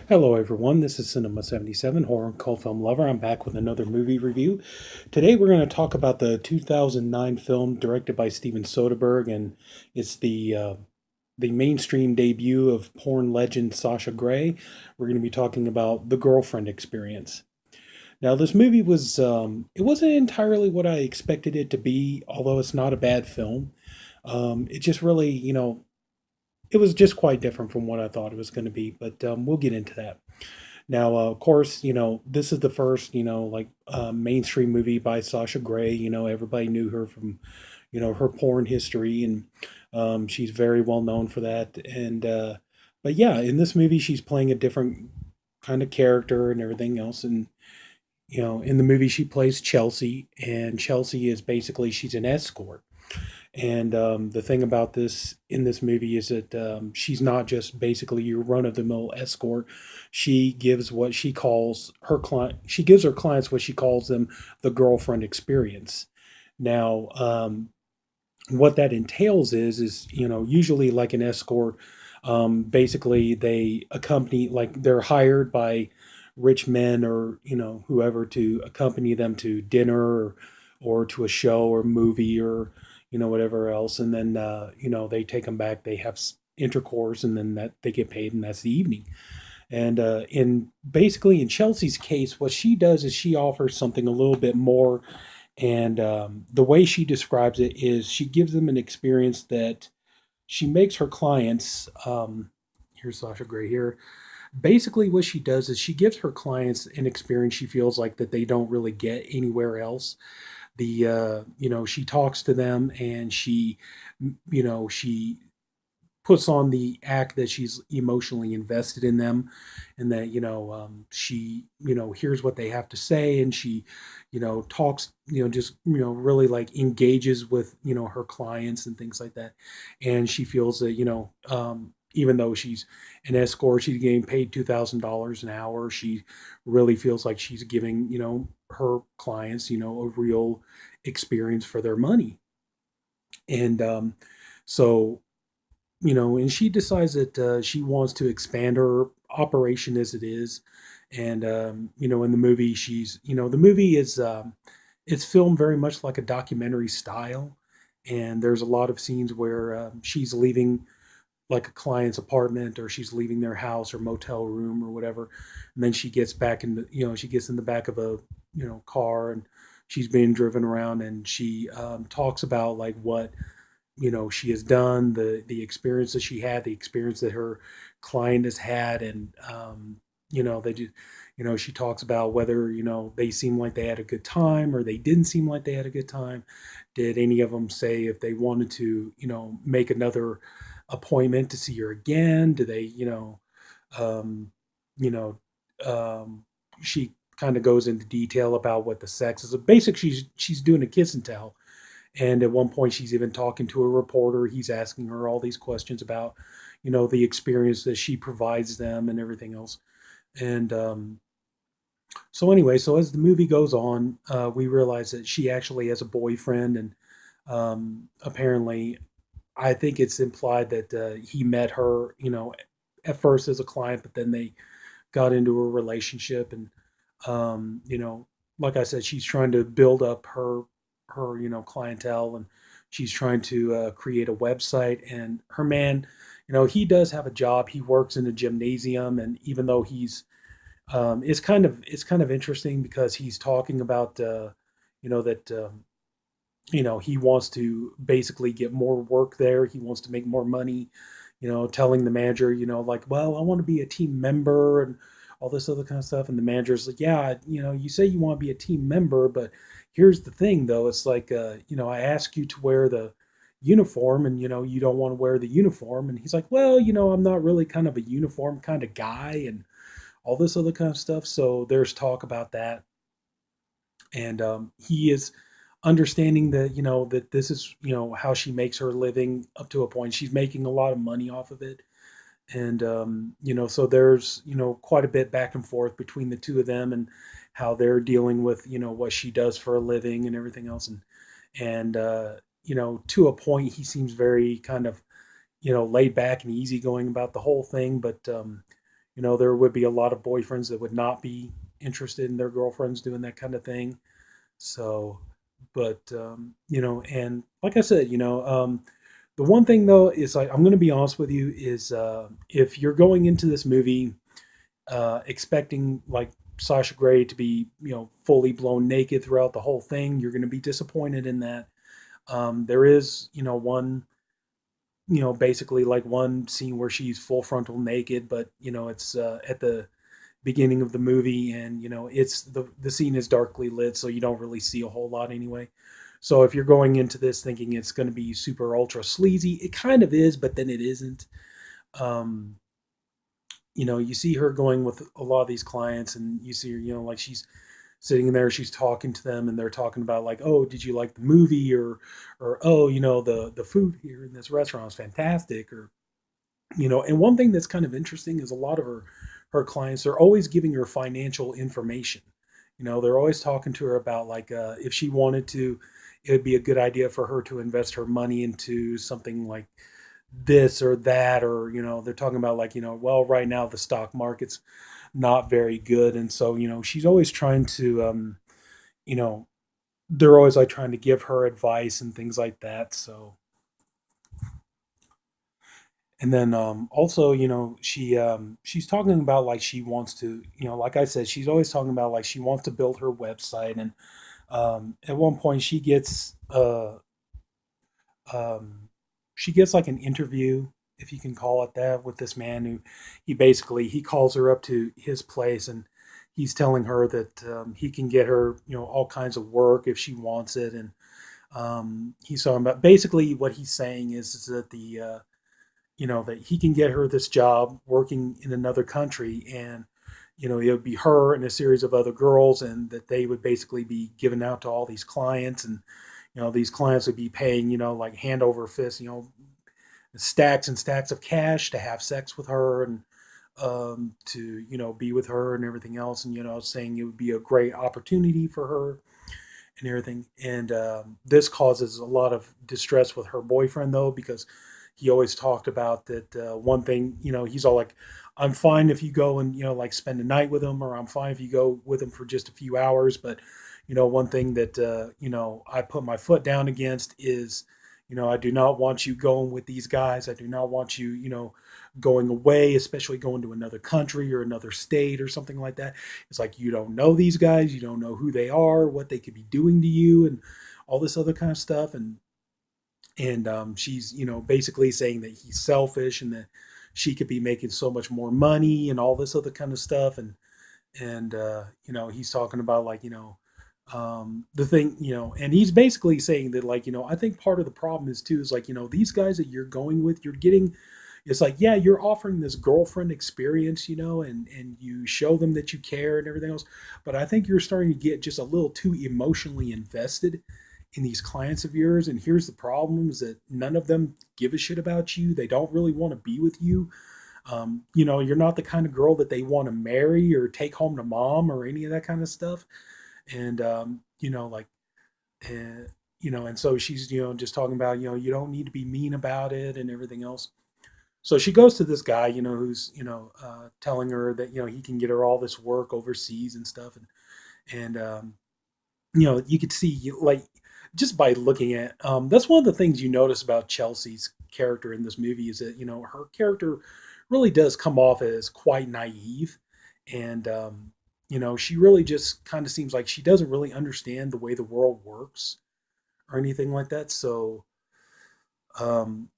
Hello, everyone. This is Sinema77, horror and cult film lover. I'm back with another movie review. Today, we're going to talk about the 2009 film directed by Steven Soderbergh, and it's the mainstream debut of porn legend Sasha Grey. We're going to be talking about the girlfriend experience. Now, this movie was it wasn't entirely what I expected it to be, although it's not a bad film. It just really, it was just quite different from what I thought it was going to be, but we'll get into that. Now, of course, this is the first, mainstream movie by Sasha Grey. Everybody knew her from, her porn history, and she's very well known for that. But yeah, in this movie, she's playing a different kind of character and everything else. And, in the movie, she plays Chelsea, and Chelsea is basically, she's an escort. And the thing about this in this movie is that she's not just basically your run of the mill escort. She gives what she calls her client. She gives her clients what she calls them the girlfriend experience. Now, what that entails is usually like an escort. Basically, they accompany like they're hired by rich men or whoever to accompany them to dinner or to a show or movie or whatever else, and then they take them back. They have intercourse, and then that they get paid, and that's the evening. And in basically in Chelsea's case, what she does is she offers something a little bit more. And the way she describes it is she gives them an experience that she makes her clients. Here's Sasha Grey here. Basically, what she does is she gives her clients an experience she feels like that they don't really get anywhere else. She talks to them, and she puts on the act that she's emotionally invested in them, and that she hears what they have to say, and she talks, just really like engages with her clients and things like that. And she feels that even though she's an escort, she's getting paid $2,000 an hour. She really feels like she's giving her clients a real experience for their money. And so and she decides that she wants to expand her operation as it is. And in the movie, the movie is it's filmed very much like a documentary style, and there's a lot of scenes where she's leaving like a client's apartment, or she's leaving their house or motel room or whatever, and then she gets back in the she gets in the back of a car, and she's being driven around, and she talks about like what she has done, the experience that she had, the experience that her client has had. And they do she talks about whether they seem like they had a good time or they didn't seem like they had a good time. Did any of them say if they wanted to make another appointment to see her again? Do they um you know she kind of goes into detail about what the sex is. Basically, she's doing a kiss and tell. And at one point, she's even talking to a reporter. He's asking her all these questions about, the experience that she provides them and everything else. And so anyway, so as the movie goes on, we realize that she actually has a boyfriend, and apparently, I think it's implied that he met her, at first as a client, but then they got into a relationship. And like I said, she's trying to build up her clientele, and she's trying to create a website. And her man, he does have a job. He works in a gymnasium, and even though he's it's kind of interesting because he's talking about that he wants to basically get more work there. He wants to make more money. Telling the manager, like, well, I want to be a team member and all this other kind of stuff. And the manager's like, yeah, you say you want to be a team member, but here's the thing, though. It's like, I ask you to wear the uniform, and you don't want to wear the uniform. And he's like, well, I'm not really kind of a uniform kind of guy, and all this other kind of stuff. So there's talk about that. And he is understanding that that this is how she makes her living up to a point. She's making a lot of money off of it. And so there's quite a bit back and forth between the two of them, and how they're dealing with what she does for a living and everything else. And to a point, he seems very kind of laid back and easygoing about the whole thing. But there would be a lot of boyfriends that would not be interested in their girlfriends doing that kind of thing. So, but and like I said, the one thing though is, like, I'm going to be honest with you, is if you're going into this movie expecting like Sasha Grey to be fully blown naked throughout the whole thing, you're going to be disappointed in that. There is one basically like one scene where she's full frontal naked, but it's at the beginning of the movie, and it's the scene is darkly lit, so you don't really see a whole lot anyway. So if you're going into this thinking it's going to be super ultra sleazy, it kind of is, but then it isn't. um you see her going with a lot of these clients, and you see her, like she's sitting there, she's talking to them, and they're talking about like, oh, did you like the movie, or oh, the food here in this restaurant is fantastic, or and one thing that's kind of interesting is a lot of her clients are always giving her financial information. They're always talking to her about like, if she wanted to, it would be a good idea for her to invest her money into something like this or that, or they're talking about like, well, right now the stock market's not very good, and so she's always trying to you know they're always like trying to give her advice and things like that. So, and then also, she's talking about like she wants to, like I said, she's always talking about like she wants to build her website. And at one point um, she gets like an interview, if you can call it that, with this man who he calls her up to his place, and he's telling her that he can get her all kinds of work if she wants it. And he's talking about, basically what he's saying is that that he can get her this job working in another country, and it would be her and a series of other girls, and that they would basically be given out to all these clients. And these clients would be paying like hand over fist, stacks and stacks of cash to have sex with her, and to be with her and everything else, and saying it would be a great opportunity for her and everything. And this causes a lot of distress with her boyfriend, though, because he always talked about that one thing. He's all like, I'm fine if you go and like spend a night with him, or I'm fine if you go with him for just a few hours, but one thing that I put my foot down against is, I do not want you going with these guys. I do not want you going away, especially going to another country or another state or something like that. It's like, you don't know these guys, you don't know who they are, what they could be doing to you, and all this other kind of stuff. And she's basically saying that he's selfish, and that she could be making so much more money and all this other kind of stuff. And he's talking about like, the thing, and he's basically saying that like, I think part of the problem is too, is like, these guys that you're going with, you're getting, it's like, yeah, you're offering this girlfriend experience, and you show them that you care and everything else, but I think you're starting to get just a little too emotionally invested in these clients of yours. And here's the problem, is that none of them give a shit about you. They don't really want to be with you. You're not the kind of girl that they want to marry or take home to mom or any of that kind of stuff. And like, uh, and so she's just talking about, you don't need to be mean about it and everything else. So she goes to this guy, who's telling her that he can get her all this work overseas and stuff. And you could see, like, just by looking at, that's one of the things you notice about Chelsea's character in this movie, is that her character really does come off as quite naive. And she really just kind of seems like she doesn't really understand the way the world works or anything like that. So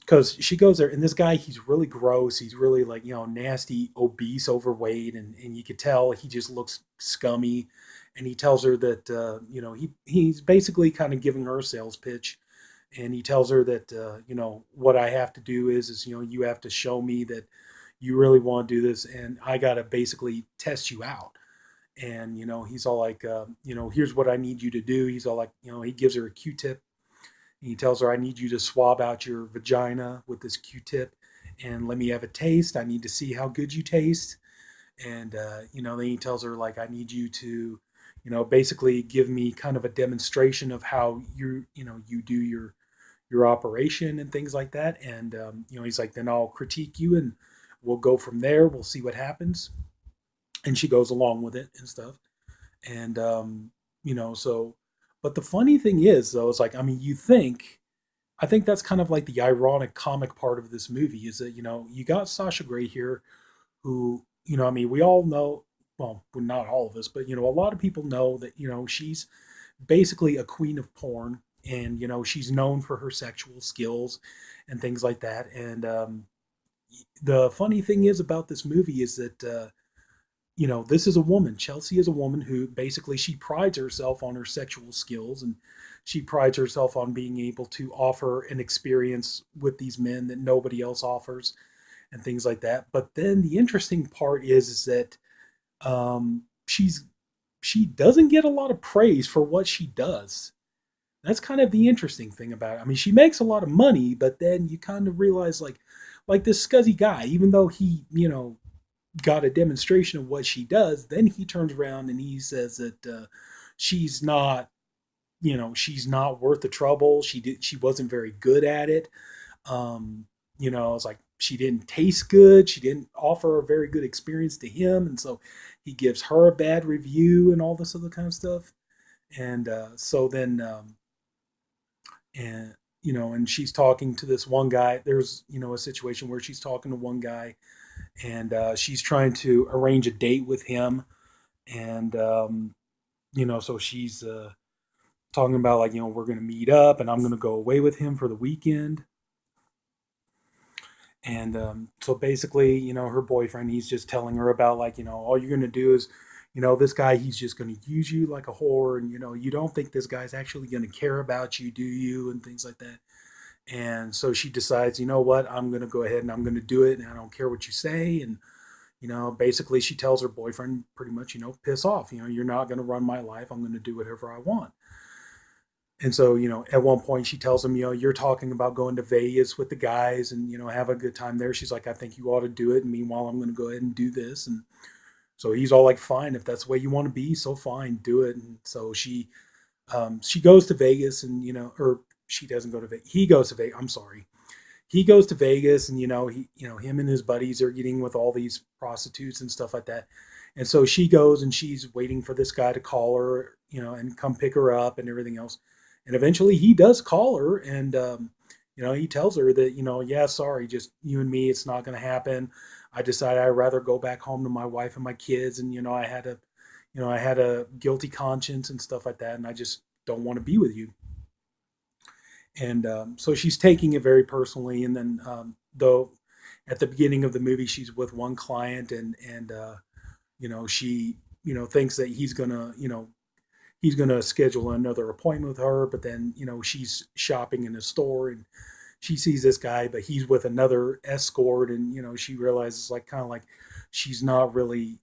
because she goes there, and this guy, he's really gross, he's really like nasty, obese, overweight, and you could tell he just looks scummy. And he tells her that he's basically kind of giving her a sales pitch. And he tells her that what I have to do is you have to show me that you really want to do this, and I got to basically test you out. And he's all like, here's what I need you to do. He's all like, he gives her a Q-tip, and he tells her, I need you to swab out your vagina with this Q-tip, and let me have a taste. I need to see how good you taste. And then he tells her like, I need you to basically give me kind of a demonstration of how you do your operation and things like that. And he's like, then I'll critique you and we'll go from there. We'll see what happens. And she goes along with it and stuff. And so, but the funny thing is, though, it's like, I mean, I think that's kind of like the ironic comic part of this movie is that, you got Sasha Grey here, who, I mean, we all know, well, not all of us, but, a lot of people know that, she's basically a queen of porn. And, she's known for her sexual skills and things like that. And the funny thing is about this movie is that, this is a woman. Chelsea is a woman who basically she prides herself on her sexual skills, and she prides herself on being able to offer an experience with these men that nobody else offers and things like that. But then the interesting part is that she doesn't get a lot of praise for what she does. That's kind of the interesting thing about it. I mean, she makes a lot of money, but then you kind of realize like this scuzzy guy, even though he, got a demonstration of what she does, then he turns around and he says that she's not, she's not worth the trouble. She wasn't very good at it. It's like she didn't taste good. She didn't offer a very good experience to him, and so he gives her a bad review and all this other kind of stuff. And so then, and and she's talking to this one guy. There's a situation where she's talking to one guy, and she's trying to arrange a date with him, and so she's talking about like we're gonna meet up, and I'm gonna go away with him for the weekend. And so basically, her boyfriend, he's just telling her about like, all you're gonna do is, this guy, he's just gonna use you like a whore, and you don't think this guy's actually gonna care about you, do you? And things like that. And so she decides, you know what, I'm gonna go ahead and I'm gonna do it, and I don't care what you say. And basically, she tells her boyfriend pretty much, piss off. You're not gonna run my life. I'm gonna do whatever I want. And so, at one point she tells him, you're talking about going to Vegas with the guys and, have a good time there. She's like, I think you ought to do it. And meanwhile, I'm going to go ahead and do this. And so he's all like, fine, if that's the way you want to be, so fine, do it. And so she goes to Vegas and, or she doesn't go to Vegas. He goes to Vegas. I'm sorry. He goes to Vegas and, him and his buddies are getting with all these prostitutes and stuff like that. And so she goes and she's waiting for this guy to call her, and come pick her up and everything else. And eventually he does call her, and he tells her that, yeah, sorry, just you and me, it's not going to happen. I decided I'd rather go back home to my wife and my kids, and I had a guilty conscience and stuff like that, and I just don't want to be with you. And so she's taking it very personally. And then though at the beginning of the movie she's with one client, and she thinks that he's gonna schedule another appointment with her, but then she's shopping in a store and she sees this guy, but he's with another escort, and she realizes like kind of like she's not really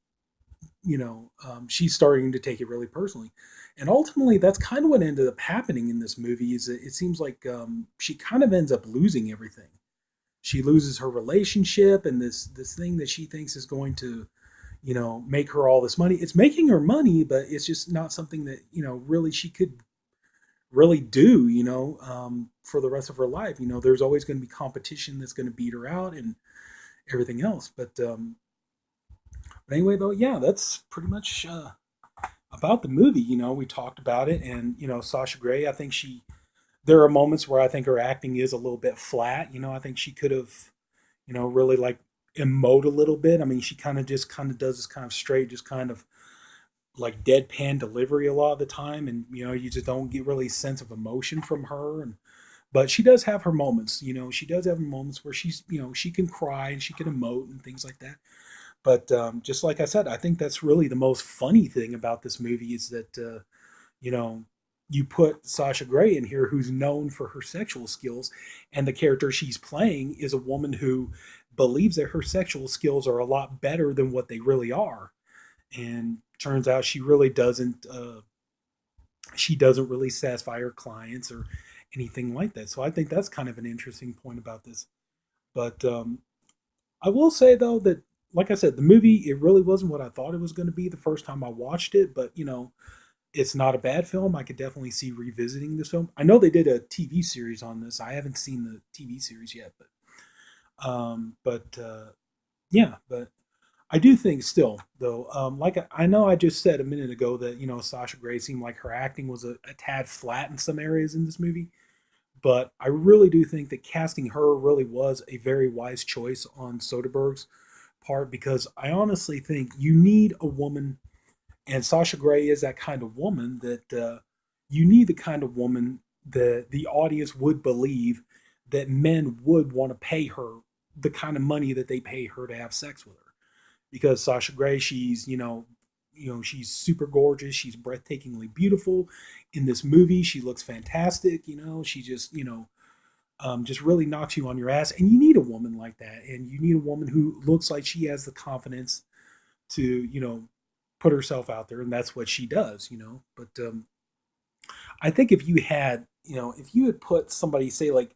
she's starting to take it really personally. And ultimately that's kind of what ended up happening in this movie is that it seems like she kind of ends up losing everything. She loses her relationship and this thing that she thinks is going to make her all this money. It's making her money, but it's just not something that really she could really do for the rest of her life. There's always going to be competition that's going to beat her out and everything else. But anyway, though, yeah, that's pretty much about the movie. We talked about it, and Sasha Grey, I think there are moments where I think her acting is a little bit flat. I think she could have really like emote a little bit. I mean, she kind of does this kind of straight, just kind of like deadpan delivery a lot of the time, and you just don't get really sense of emotion from her. And but she does have her moments. She does have moments where she's she can cry and she can emote and things like that. But just like I said, I think that's really the most funny thing about this movie is that you know you put Sasha Grey in here, who's known for her sexual skills, and the character she's playing is a woman who believes that her sexual skills are a lot better than what they really are, and turns out she really doesn't. She doesn't really satisfy her clients or anything like that. So I think that's kind of an interesting point about this. But I will say though that, like I said, the movie it really wasn't what I thought it was going to be the first time I watched it. But it's not a bad film. I could definitely see revisiting this film. I know they did a TV series on this. I haven't seen the TV series yet, but Yeah, but I do think still though, like I know I just said a minute ago that Sasha Grey seemed like her acting was a tad flat in some areas in this movie, but I really do think that casting her really was a very wise choice on Soderbergh's part because I honestly think you need a woman, and Sasha Grey is that kind of woman that you need the kind of woman that the audience would believe that men would want to pay her the kind of money that they pay her to have sex with her because Sasha Grey, she's she's super gorgeous. She's breathtakingly beautiful in this movie. She looks fantastic. She just really knocks you on your ass. And you need a woman like that, and you need a woman who looks like she has the confidence to put herself out there, and that's what she does. But I think if you had put somebody, say like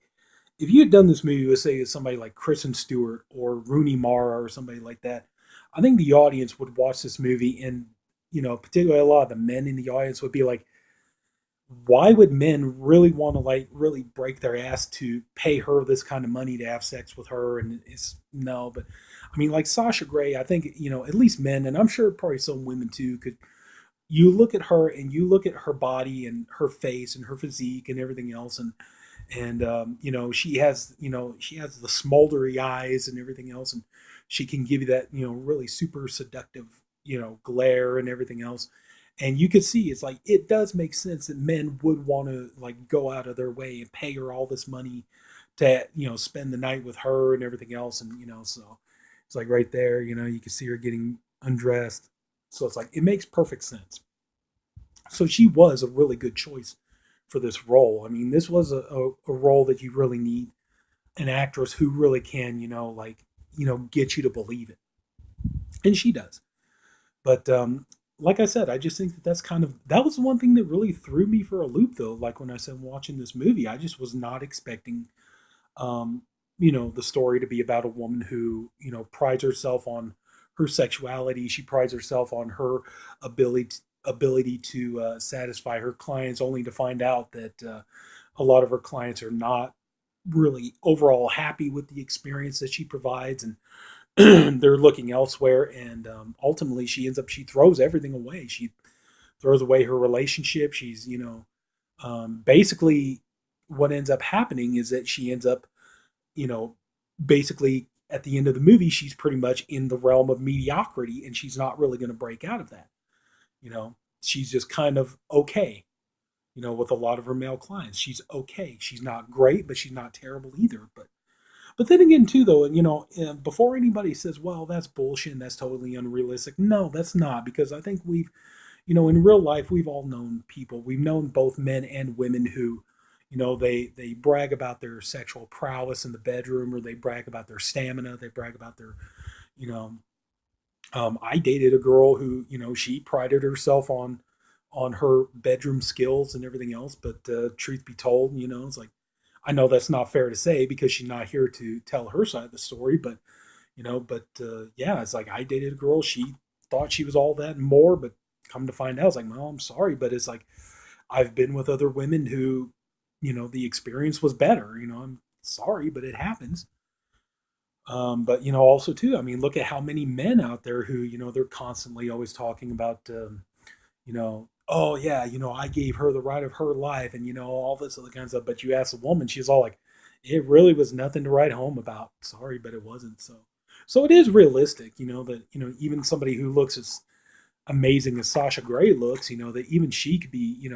if you had done this movie with say somebody like Kristen Stewart or Rooney Mara or somebody like that, I think the audience would watch this movie and particularly a lot of the men in the audience would be like, why would men really want to like really break their ass to pay her this kind of money to have sex with her? And it's no, but I mean like Sasha Grey, I think at least men, and I'm sure probably some women too, could you look at her and you look at her body and her face and her physique and everything else, and she has the smoldery eyes and everything else, and she can give you that really super seductive glare and everything else, and you could see it's like it does make sense that men would want to like go out of their way and pay her all this money to spend the night with her and everything else, and so it's like right there you can see her getting undressed, so it's like it makes perfect sense. So she was a really good choice for this role. I mean, this was a role that you really need an actress who really can, get you to believe it. And she does. But like I said, I just think that that was the one thing that really threw me for a loop, though. Like when I said watching this movie, I just was not expecting, um, the story to be about a woman who, prides herself on her sexuality. She prides herself on her ability to satisfy her clients, only to find out that a lot of her clients are not really overall happy with the experience that she provides, and they're looking elsewhere. And ultimately, she throws everything away. She throws away her relationship. She's basically what ends up happening is that she ends up you know basically at the end of the movie she's pretty much in the realm of mediocrity, and she's not really going to break out of that. She's just kind of okay. With a lot of her male clients, she's okay. She's not great, but she's not terrible either. But then again, too, though, before anybody says, "Well, that's bullshit, and that's totally unrealistic," no, that's not, because I think in real life, we've all known people. We've known both men and women who, they brag about their sexual prowess in the bedroom, or they brag about their stamina. They brag about their, you know, I dated a girl who, she prided herself on her bedroom skills and everything else. But truth be told, it's like I know that's not fair to say because she's not here to tell her side of the story. But yeah, it's like I dated a girl. She thought she was all that and more, but come to find out, it's like, well, I'm sorry, but it's like I've been with other women who, the experience was better. I'm sorry, but it happens. But also too, I mean, look at how many men out there who, they're constantly always talking about, oh yeah, I gave her the ride of her life, and all this other kind of stuff. But you ask a woman, she's all like, it really was nothing to write home about. Sorry, but it wasn't. So it is realistic, that even somebody who looks as amazing as Sasha Grey looks, that even she could be,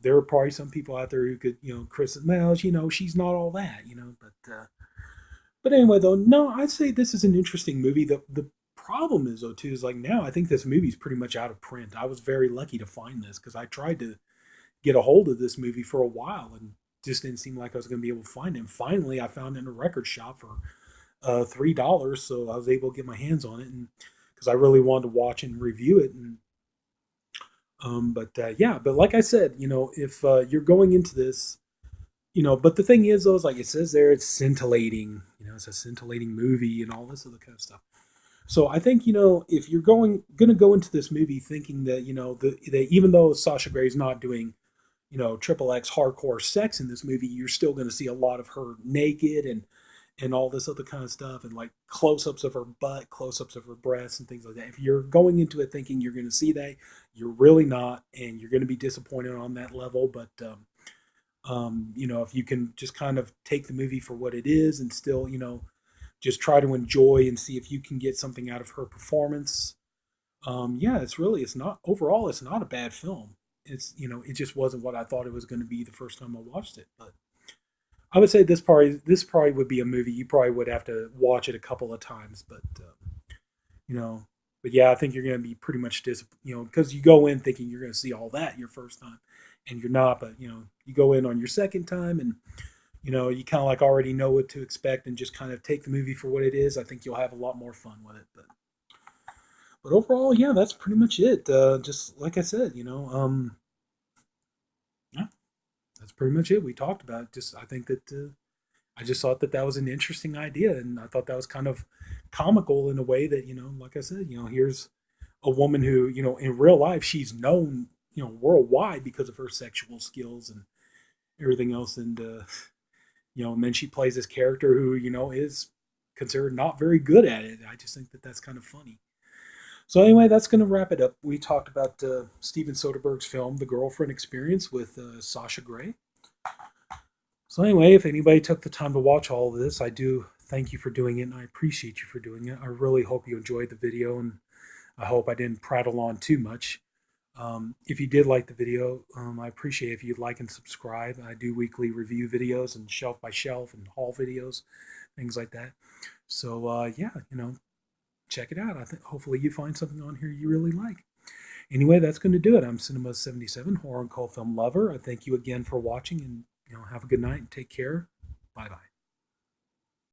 there are probably some people out there who could, Chris, well, she's not all that, but anyway, though, no, I'd say this is an interesting movie. The problem is though too is like now I think this movie's pretty much out of print. I was very lucky to find this because I tried to get a hold of this movie for a while and just didn't seem like I was going to be able to find it. And finally, I found it in a record shop for $3, so I was able to get my hands on it, and because I really wanted to watch and review it. And but yeah, but like I said, if you're going into this, but the thing is, though, is like it says there, it's scintillating. It's a scintillating movie and all this other kind of stuff. So I think if you're going to go into this movie thinking that that even though Sasha Grey's not doing triple X hardcore sex in this movie, you're still going to see a lot of her naked and all this other kind of stuff, and like close-ups of her butt, close-ups of her breasts, and things like that. If you're going into it thinking you're going to see that, you're really not, and you're going to be disappointed on that level. But if you can just kind of take the movie for what it is and still, just try to enjoy and see if you can get something out of her performance. Yeah, it's not overall, it's not a bad film. It just wasn't what I thought it was going to be the first time I watched it. But I would say this probably would be a movie you probably would have to watch it a couple of times. But you know, but yeah, I think you're going to be pretty much because you go in thinking you're going to see all that your first time, and you're not. But you go in on your second time, and you kind of like already know what to expect, and just kind of take the movie for what it is. I think you'll have a lot more fun with it. But overall, yeah, that's pretty much it. Just like I said, yeah, that's pretty much it. We talked about it. Just I think that I just thought that that was an interesting idea, and I thought that was kind of comical in a way that like I said, here's a woman who in real life she's known worldwide because of her sexual skills and everything else, and and then she plays this character who is considered not very good at it. I just think that that's kind of funny. So anyway, that's going to wrap it up. We talked about Steven Soderbergh's film, The Girlfriend Experience, with Sasha Grey. So anyway, if anybody took the time to watch all of this, I do thank you for doing it, and I appreciate you for doing it. I really hope you enjoyed the video, and I hope I didn't prattle on too much. If you did like the video, I appreciate if you'd like and subscribe. I do weekly review videos and shelf by shelf and haul videos, things like that. So yeah, check it out. I think hopefully you find something on here you really like. Anyway, that's going to do it. I'm Sinema77, horror and cult film lover. I thank you again for watching, and have a good night and take care. Bye bye.